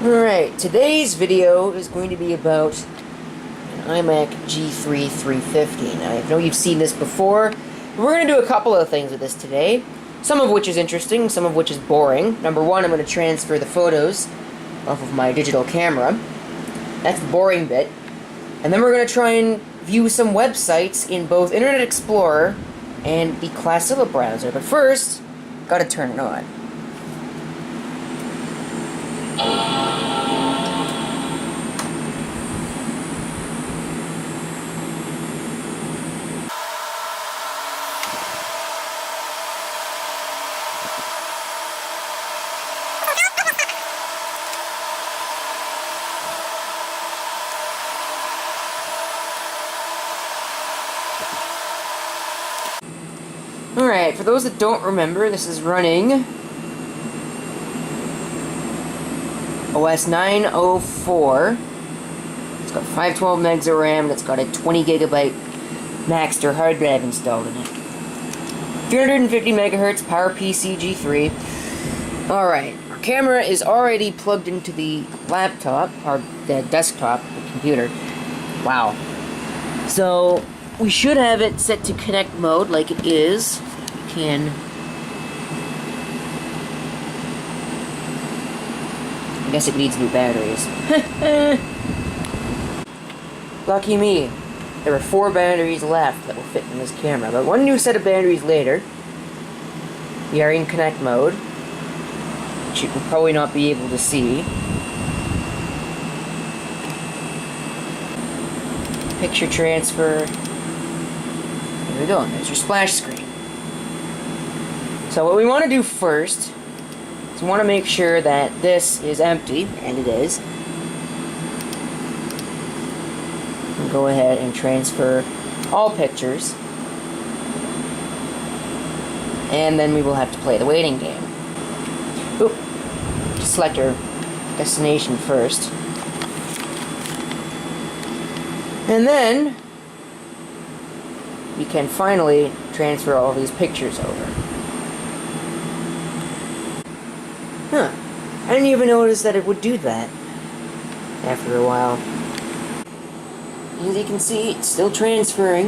Alright, today's video is going to be about an iMac G3 350. Now, I know you've seen this before. We're going to do a couple of things with this today. Some of which is interesting, some of which is boring. Number one, I'm going to transfer the photos off of my digital camera. That's the boring bit. And then we're going to try and view some websites in both Internet Explorer and the Classilla browser. But first, gotta turn it on. Alright, for those that don't remember, this is running OS 904. It's got 512 megs of RAM and it's got a 20 gigabyte Maxter hard drive installed in it. 350 megahertz PowerPC G3. Alright, our camera is already plugged into the laptop, or the desktop, the computer. Wow. So, we should have it set to connect mode like it is. I guess it needs new batteries. Lucky me. There were 4 batteries left that will fit in this camera, but one new set of batteries later, we are in connect mode, which you will probably not be able to see. Picture transfer. There we go, there's your splash screen. So what we want to do first is we want to make sure that this is empty, and it is. And go ahead and transfer all pictures. And then we will have to play the waiting game. Oop. Just select our destination first. And then we can finally transfer all these pictures over. Huh. I didn't even notice that it would do that after a while. As you can see, it's still transferring.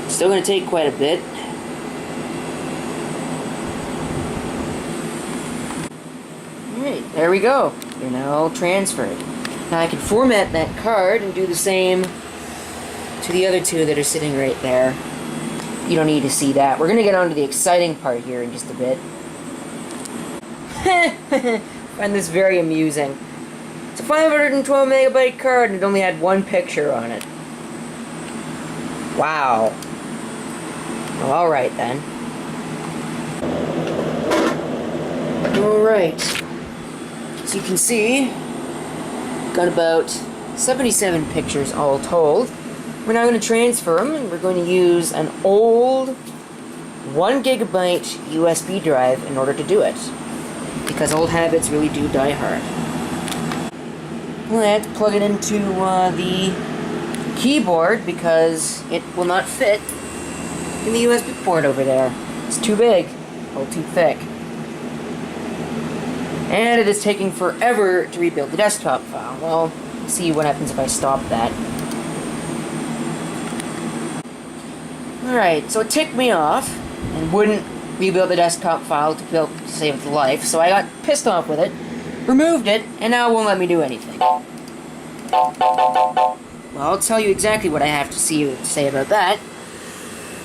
It's still going to take quite a bit. Alright, there we go. They're now transferred. Now I can format that card and do the same to the other two that are sitting right there. You don't need to see that. We're going to get on to the exciting part here in just a bit. Find this very amusing. It's a 512 megabyte card and it only had one picture on it. Wow. Well, alright then. Alright. So you can see, got about 77 pictures all told. We're now going to transfer them, and we're going to use an old 1 gigabyte USB drive in order to do it. Because old habits really do die hard. Let's plug it into the keyboard because it will not fit in the USB port over there. It's too big, or too thick. And it is taking forever to rebuild the desktop file. Well, let's see what happens if I stop that. Alright, so it ticked me off and wouldn't rebuild the desktop file to save its life, so I got pissed off with it, removed it, and now it won't let me do anything. Well, I'll tell you exactly what I have to say about that.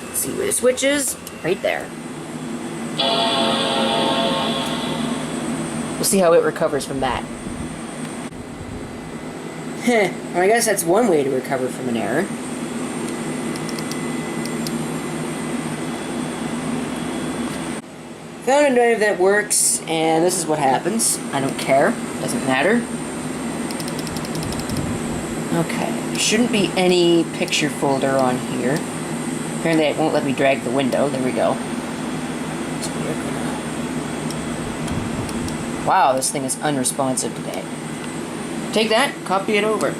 Let's see where the switch is. Right there. We'll see how it recovers from that. Well, I guess that's one way to recover from an error. Found a drive that works, and this is what happens. I don't care. Doesn't matter. Okay. There shouldn't be any picture folder on here. Apparently it won't let me drag the window. There we go. Wow, this thing is unresponsive today. Take that, copy it over.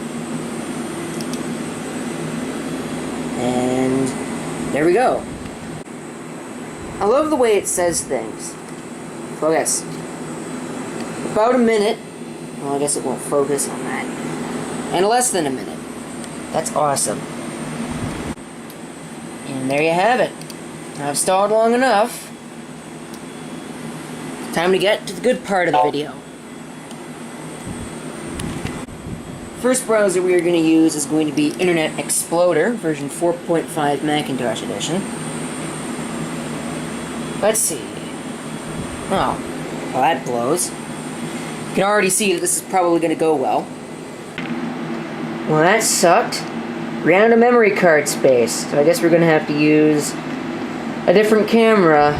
And there we go. I love the way it says things. Focus. About a minute, Well, I guess it won't focus on that. In less than a minute. That's awesome. And there you have it. I've stalled long enough. Time to get to the good part of the video. First browser we are going to use is going to be Internet Explorer, version 4.5 Macintosh edition. Let's see. Oh, well that blows. You can already see that this is probably going to go well. Well, that sucked. Ran out of memory card space, so I guess we're going to have to use a different camera.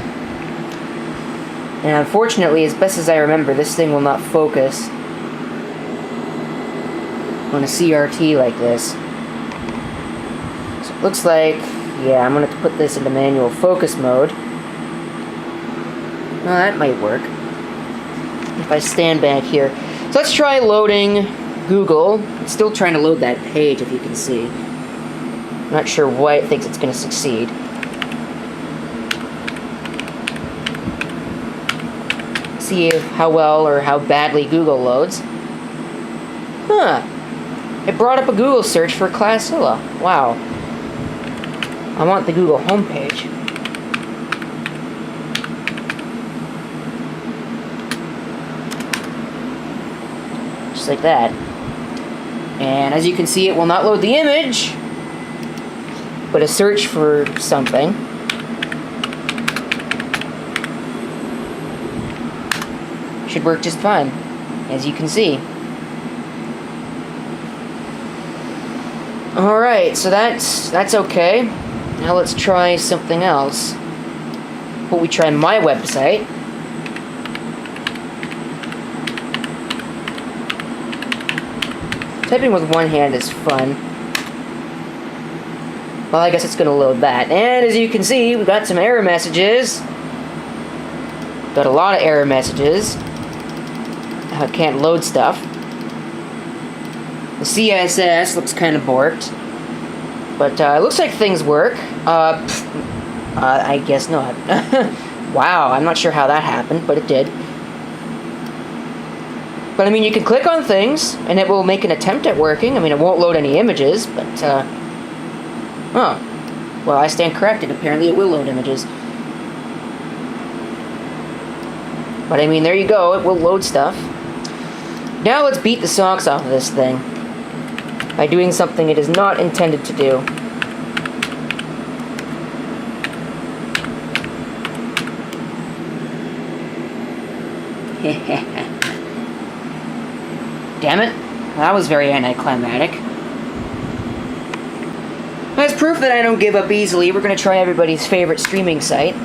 And unfortunately, as best as I remember, this thing will not focus on a CRT like this. So it looks like, yeah, I'm going to have to put this into manual focus mode. Well, that might work. If I stand back here. So let's try loading Google. It's still trying to load that page, if you can see. I'm not sure why it thinks it's going to succeed. See how well or how badly Google loads. Huh. It brought up a Google search for Classilla. Wow. I want the Google homepage. Just like that. And as you can see, it will not load the image, but a search for something. Should work just fine, as you can see. Alright, so that's okay. Now let's try something else. But we try my website. Typing with one hand is fun. Well, I guess it's going to load that. And as you can see, we've got some error messages. Got a lot of error messages. I can't load stuff. The CSS looks kind of borked. But it looks like things work. I guess not. Wow, I'm not sure how that happened, but it did. But I mean, you can click on things, and it will make an attempt at working. I mean, it won't load any images, but, oh. Well, I stand corrected. Apparently it will load images. But I mean, there you go. It will load stuff. Now let's beat the socks off of this thing by doing something it is not intended to do. Damn it. That was very anticlimactic. As proof that I don't give up easily, we're going to try everybody's favorite streaming site.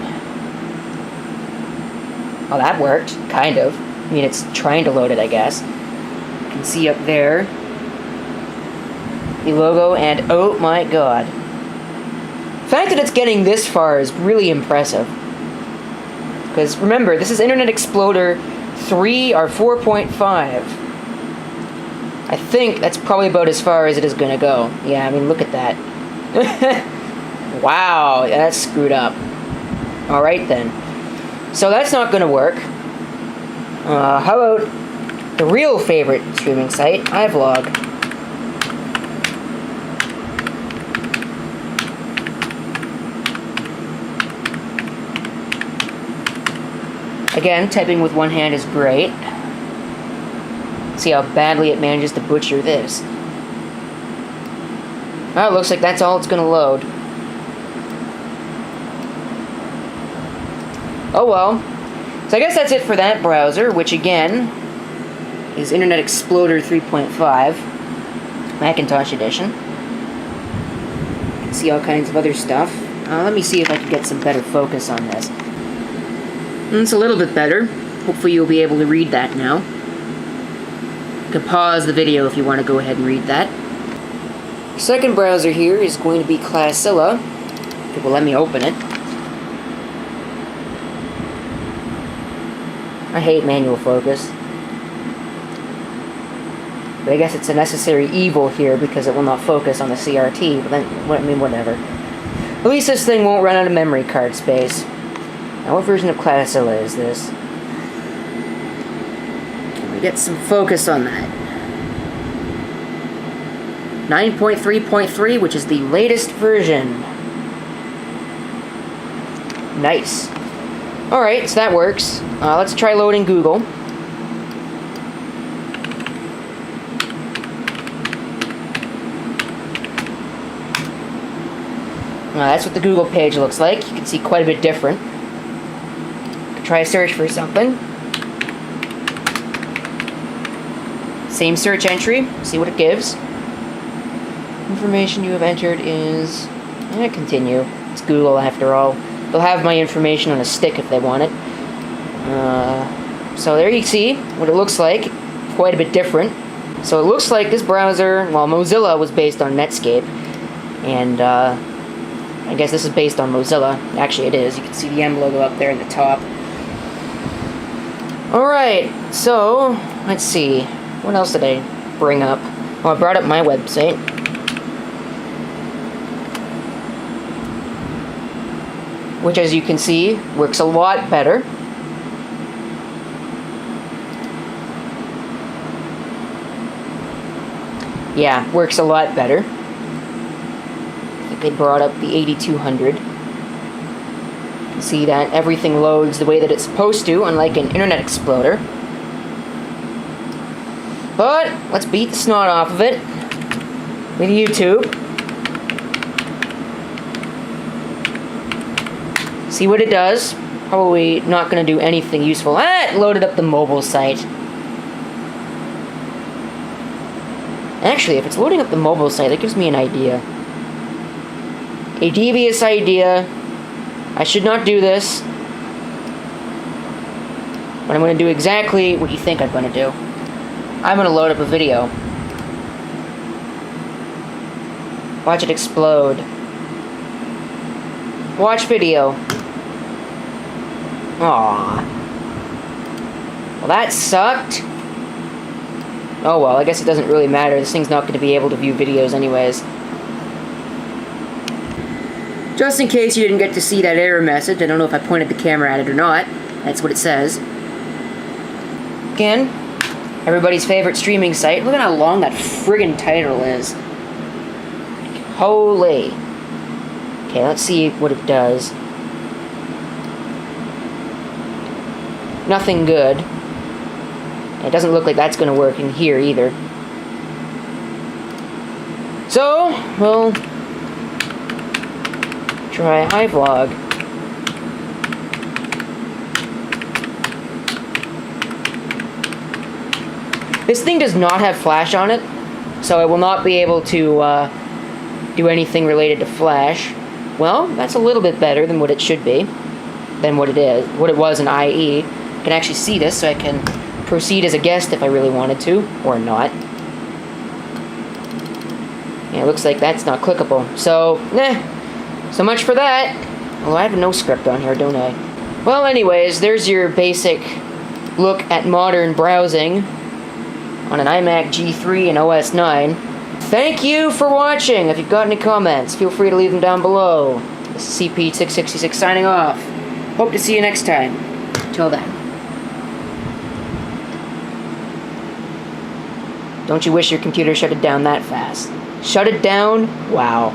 Well, that worked. Kind of. I mean, it's trying to load it, I guess. You can see up there the logo, and oh my god. The fact that it's getting this far is really impressive. Because remember, this is Internet Explorer 3 or 4.5. I think that's probably about as far as it is going to go. Yeah, I mean, look at that. Wow, that's screwed up. Alright then. So that's not going to work. How about the real favorite streaming site, iVlog? Again, typing with one hand is great. See how badly it manages to butcher this. Oh, it looks like that's all it's going to load. Oh well. So I guess that's it for that browser, which again is Internet Explorer 3.5 Macintosh edition. You can see all kinds of other stuff. Let me see if I can get some better focus on this. It's a little bit better. Hopefully you'll be able to read that now. You can pause the video if you want to go ahead and read that. Second browser here is going to be Classilla. It will let me open it. I hate manual focus. But I guess it's a necessary evil here because it will not focus on the CRT. But then, I mean, whatever. At least this thing won't run out of memory card space. Now, what version of Classilla is this? Here we get some focus on that. 9.3.3, which is the latest version. Nice. Alright, so that works. Let's try loading Google. That's what the Google page looks like. You can see quite a bit different. Try a search for something. Same search entry. See what it gives. Information you have entered is... continue. It's Google after all. They'll have my information on a stick if they want it. So there you see what it looks like. Quite a bit different. So it looks like this browser... Well, Mozilla was based on Netscape. And, I guess this is based on Mozilla. Actually, it is. You can see the M logo up there in the top. Alright, so, let's see. What else did I bring up? Well, I brought up my website. Which, as you can see, works a lot better. Yeah, works a lot better. They brought up the 8200. You can see that everything loads the way that it's supposed to, unlike an Internet Explorer. But let's beat the snot off of it with YouTube. See what it does. Probably not going to do anything useful. It loaded up the mobile site. Actually, if it's loading up the mobile site, that gives me an idea. A devious idea. I should not do this. But I'm going to do exactly what you think I'm going to do. I'm going to load up a video. Watch it explode. Watch video. Aww. Well, that sucked. Oh well, I guess it doesn't really matter. This thing's not going to be able to view videos anyways. Just in case you didn't get to see that error message, I don't know if I pointed the camera at it or not. That's what it says. Again, everybody's favorite streaming site. Look at how long that friggin' title is. Holy. Okay, let's see what it does. Nothing good. It doesn't look like that's going to work in here either. So, we'll try iVlog. This thing does not have Flash on it, so I will not be able to do anything related to Flash. Well, that's a little bit better than what it should be, than what it is, what it was in IE. I can actually see this, so I can proceed as a guest if I really wanted to, or not. Yeah, it looks like that's not clickable. So, so much for that. Well, I have no script on here, don't I? Well, anyways, there's your basic look at modern browsing on an iMac G3 and OS 9. Thank you for watching. If you've got any comments, feel free to leave them down below. This is CP666 signing off. Hope to see you next time. Till then. Don't you wish your computer shut it down that fast? Shut it down? Wow.